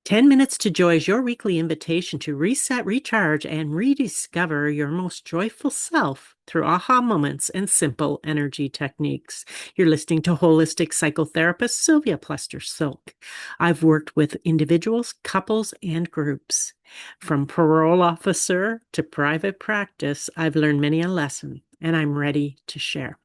10 Minutes to Joy is your weekly invitation to reset, recharge, and rediscover your most joyful self through aha moments and simple energy techniques. You're listening to holistic psychotherapist Sylvia Plester-Silk. I've worked with individuals, couples, and groups. From parole officer to private practice, I've learned many a lesson, and I'm ready to share.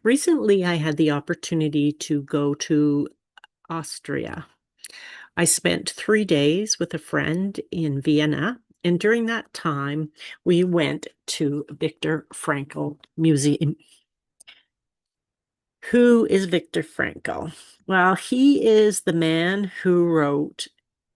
Recently, I had the opportunity to go to Austria. I spent 3 days with a friend in Vienna, and during that time, we went to Viktor Frankl Museum. Who is Viktor Frankl? Well, he is the man who wrote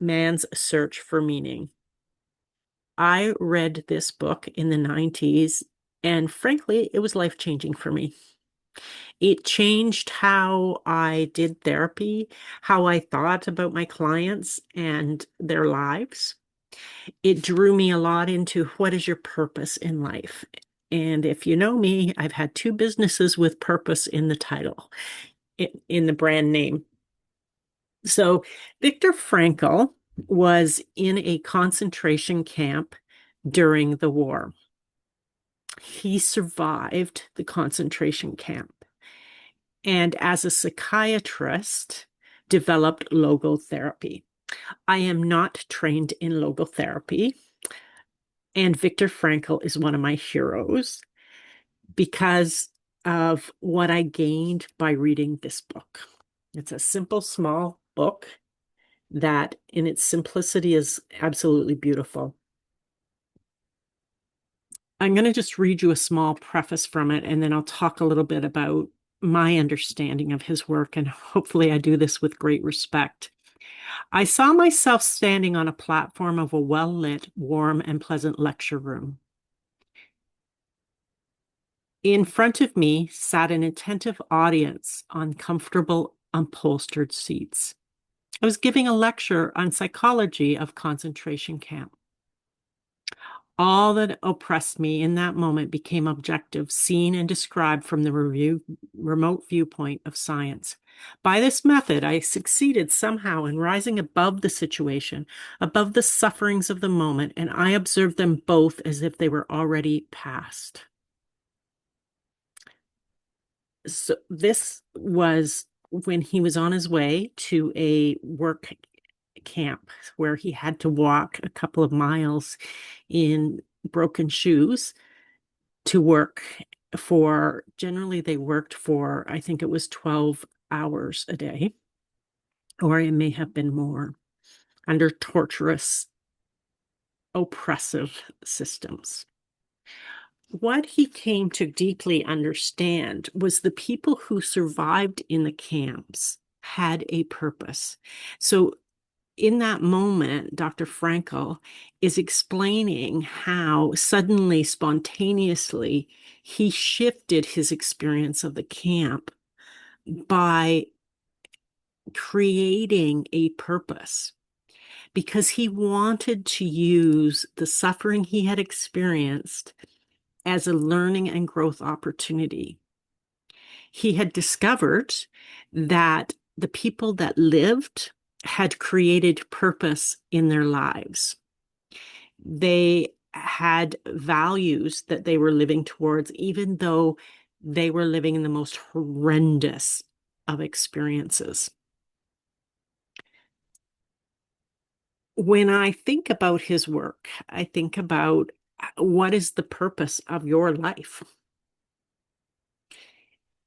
Man's Search for Meaning. I read this book in the 90s, and frankly, it was life-changing for me. It changed how I did therapy, how I thought about my clients and their lives. It drew me a lot into what is your purpose in life? And if you know me, I've had two businesses with purpose in the title, in the brand name. So Viktor Frankl was in a concentration camp during the war. He survived the concentration camp, and as a psychiatrist, developed logotherapy. I am not trained in logotherapy, and Viktor Frankl is one of my heroes because of what I gained by reading this book. It's a simple, small book that in its simplicity is absolutely beautiful. I'm going to just read you a small preface from it, and then I'll talk a little bit about my understanding of his work, and hopefully I do this with great respect. I saw myself standing on a platform of a well-lit, warm, and pleasant lecture room. In front of me sat an attentive audience on comfortable, upholstered seats. I was giving a lecture on psychology of concentration camp. All that oppressed me in that moment became objective, seen and described from the remote viewpoint of science. By this method, I succeeded somehow in rising above the situation, above the sufferings of the moment, and I observed them both as if they were already past. So this was when he was on his way to a work camp where he had to walk a couple of miles in broken shoes to work for, generally they worked for, I think it was 12 hours a day, or it may have been more, under torturous, oppressive systems. What he came to deeply understand was the people who survived in the camps had a purpose. So in that moment, Dr. Frankl is explaining how suddenly, spontaneously, he shifted his experience of the camp by creating a purpose because he wanted to use the suffering he had experienced as a learning and growth opportunity. He had discovered that the people that lived had created purpose in their lives. They had values that they were living towards, even though they were living in the most horrendous of experiences. When I think about his work, I think about what is the purpose of your life?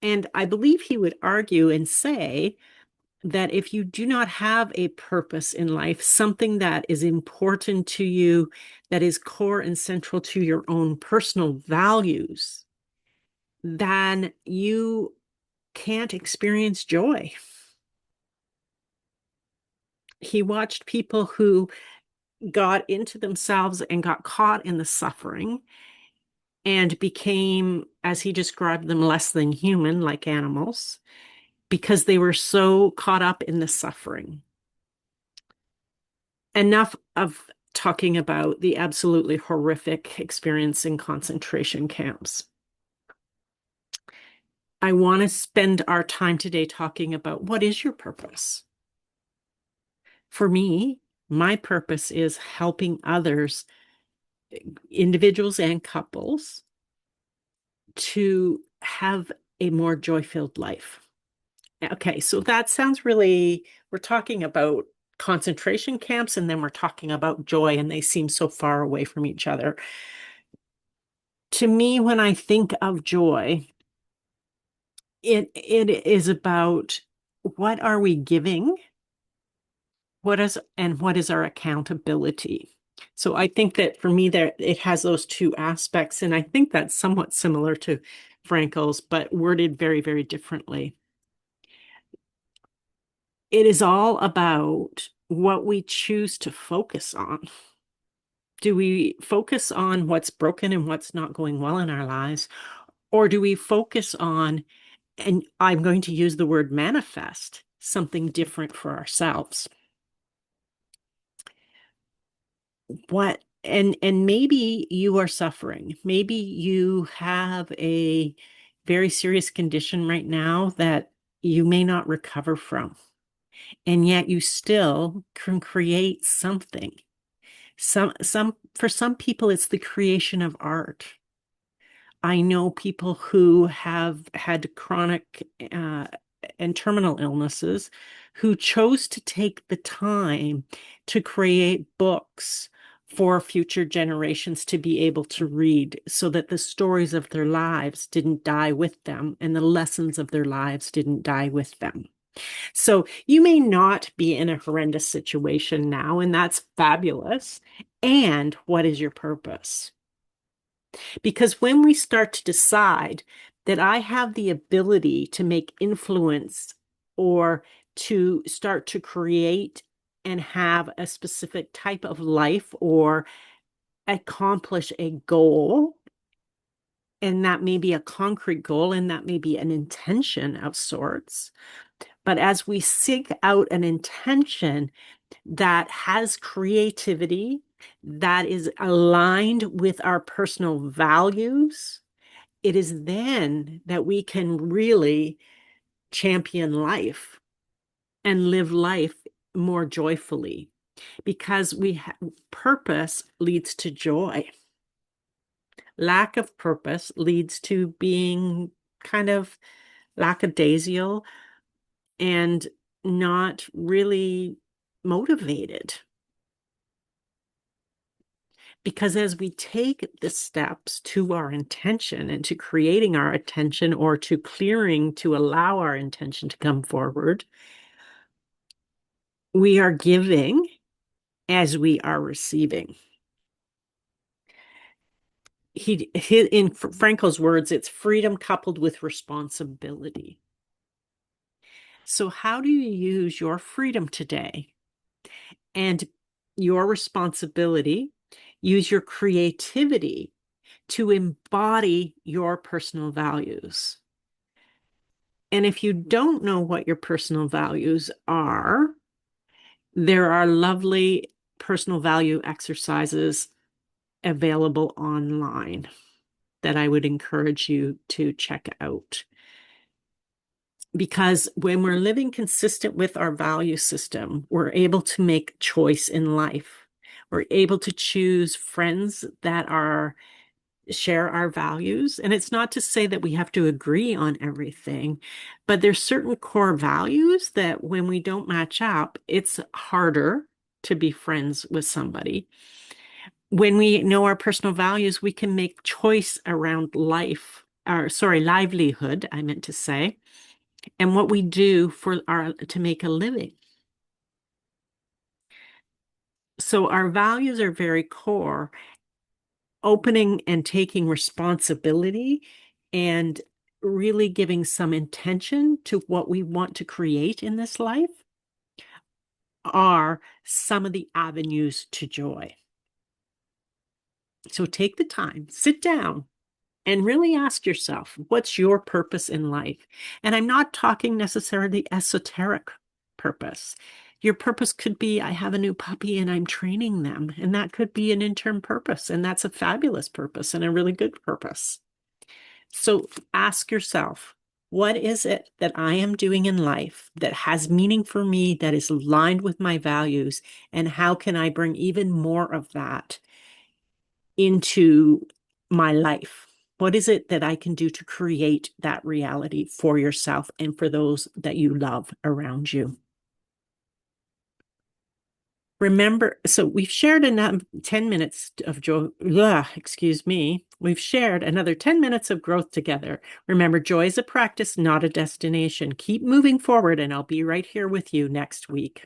And I believe he would argue and say that if you do not have a purpose in life, something that is important to you, that is core and central to your own personal values, then you can't experience joy. He watched people who got into themselves and got caught in the suffering and became, as he described them, less than human, like animals, because they were so caught up in the suffering. Enough of talking about the absolutely horrific experience in concentration camps. I want to spend our time today talking about what is your purpose? For me, my purpose is helping others, individuals and couples, to have a more joy-filled life. Okay, so that sounds really, we're talking about concentration camps and then we're talking about joy, and they seem so far away from each other. To me, when I think of joy, it is about what are we giving? What is our accountability? So I think that for me there it has those two aspects, and I think that's somewhat similar to Frankel's, but worded very, very differently. It is all about what we choose to focus on. Do we focus on what's broken and what's not going well in our lives? Or do we focus on, and I'm going to use the word manifest, something different for ourselves? And maybe you are suffering. Maybe you have a very serious condition right now that you may not recover from, and yet you still can create something. For some people, it's the creation of art. I know people who have had chronic and terminal illnesses who chose to take the time to create books for future generations to be able to read, so that the stories of their lives didn't die with them and the lessons of their lives didn't die with them. So you may not be in a horrendous situation now, and that's fabulous. And what is your purpose? Because when we start to decide that I have the ability to make influence or to start to create and have a specific type of life or accomplish a goal, and that may be a concrete goal and that may be an intention of sorts. But as we seek out an intention that has creativity, that is aligned with our personal values, it is then that we can really champion life and live life more joyfully, because purpose leads to joy. Lack of purpose leads to being kind of lackadaisical and not really motivated. Because as we take the steps to our intention and to creating our intention, or to clearing to allow our intention to come forward, we are giving as we are receiving. In Frankel's words, it's freedom coupled with responsibility. So how do you use your freedom today and your responsibility? Use your creativity to embody your personal values. And if you don't know what your personal values are, there are lovely personal value exercises available online that I would encourage you to check out. Because when we're living consistent with our value system, we're able to make choice in life. We're able to choose friends that share our values. And it's not to say that we have to agree on everything, but there's certain core values that when we don't match up, it's harder to be friends with somebody. When we know our personal values, we can make choice around livelihood, I meant to say, and what we do to make a living. So our values are very core. Opening and taking responsibility and really giving some intention to what we want to create in this life are some of the avenues to joy. So take the time, sit down, and really ask yourself, what's your purpose in life? And I'm not talking necessarily esoteric purpose. Your purpose could be, I have a new puppy and I'm training them. And that could be an interim purpose. And that's a fabulous purpose and a really good purpose. So ask yourself, What is it that I am doing in life that has meaning for me, that is aligned with my values? And how can I bring even more of that into my life? What is it that I can do to create that reality for yourself and for those that you love around you? Remember, so we've shared enough 10 minutes of joy. Excuse me. We've shared another 10 minutes of growth together. Remember, joy is a practice, not a destination. Keep moving forward, and I'll be right here with you next week.